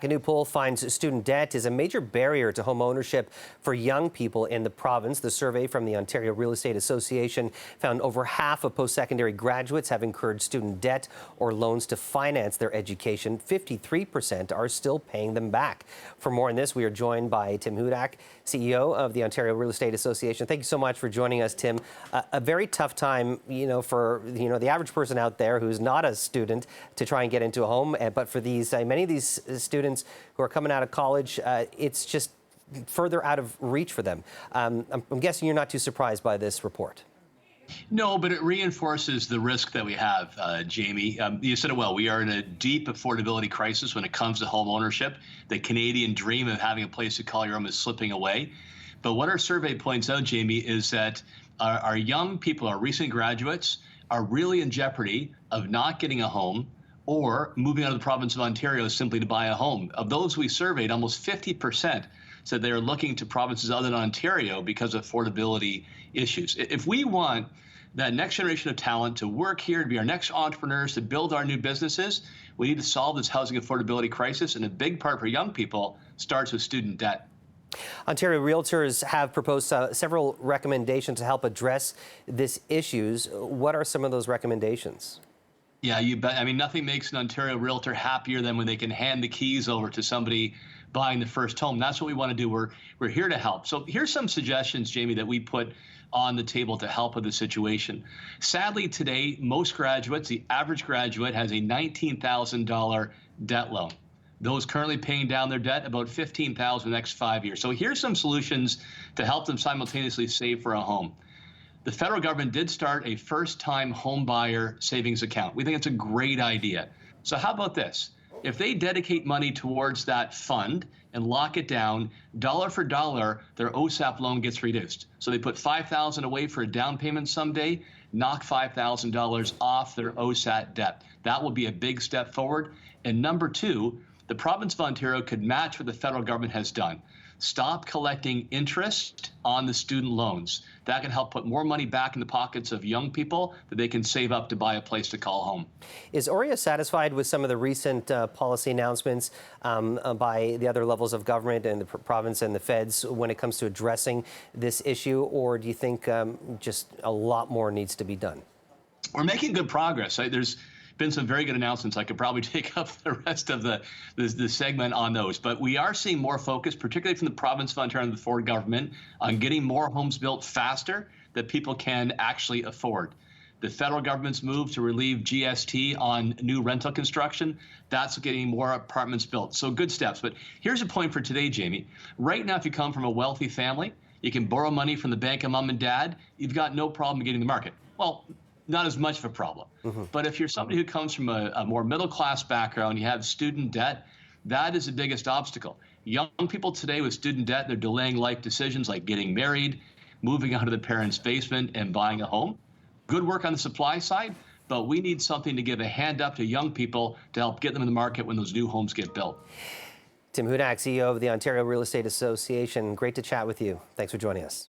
A new poll finds student debt is a major barrier to home ownership for young people in the province. The survey from the Ontario Real Estate Association found over half of post-secondary graduates have incurred student debt or loans to finance their education. 53% are still paying them back. For more on this, we are joined by Tim Hudak, CEO of the Ontario Real Estate Association. Thank you so much for joining us, Tim. A very tough time, for the average person out there who's not a student to try and get into a home. But for these many of these students who are coming out of college, it's just further out of reach for them. I'm guessing you're not too surprised by this report. No, but it reinforces the risk that we have, Jamie. You said it well. We are in a deep affordability crisis when it comes to home ownership. The Canadian dream of having a place to call your home is slipping away. But what our survey points out, Jamie, is that our young people, our recent graduates, are really in jeopardy of not getting a home or moving out of the province of Ontario simply to buy a home. Of those we surveyed, almost 50% said they are looking to provinces other than Ontario because of affordability issues. If we want that next generation of talent to work here, to be our next entrepreneurs, to build our new businesses, we need to solve this housing affordability crisis. And a big part for young people starts with student debt. Ontario Realtors have proposed several recommendations to help address these issues. What are some of those recommendations? Yeah, you bet. I mean, nothing makes an Ontario realtor happier than when they can hand the keys over to somebody buying the first home. That's what we want to do. We're here to help. So here's some suggestions, Jamie, that we put on the table to help with the situation. Sadly, today, most graduates, the average graduate, has a $19,000 debt loan. Those currently paying down their debt, about $15,000 in the next 5 years. So here's some solutions to help them simultaneously save for a home. The federal government did start a first-time home buyer savings account. We think it's a great idea. So how about this? If they dedicate money towards that fund and lock it down, dollar for dollar, their OSAP loan gets reduced. So they put $5,000 away for a down payment someday, knock $5,000 off their OSAT debt. That will be a big step forward. And number two, the province of Ontario could match what the federal government has done. Stop collecting interest on the student loans. That can help put more money back in the pockets of young people that they can save up to buy a place to call home. Is OREA satisfied with some of the recent policy announcements by the other levels of government and the province and the feds when it comes to addressing this issue, or do you think just a lot more needs to be done? We're making good progress. There's been some very good announcements. I could probably take up the rest of the segment on those. But we are seeing more focus, particularly from the province of Ontario and the Ford government, on getting more homes built faster that people can actually afford. The federal government's move to relieve GST on new rental construction, that's getting more apartments built. So good steps. But here's a point for today, Jamie. Right now, if you come from a wealthy family, you can borrow money from the bank of mom and dad. You've got no problem getting the market. Well, not as much of a problem. But if you're somebody who comes from a more middle-class background, you have student debt, that is the biggest obstacle. Young people today with student debt, they're delaying life decisions like getting married, moving out of the parents' basement, and buying a home. Good work on the supply side, but we need something to give a hand up to young people to help get them in the market when those new homes get built. Tim Hudak, CEO of the Ontario Real Estate Association. Great to chat with you. Thanks for joining us.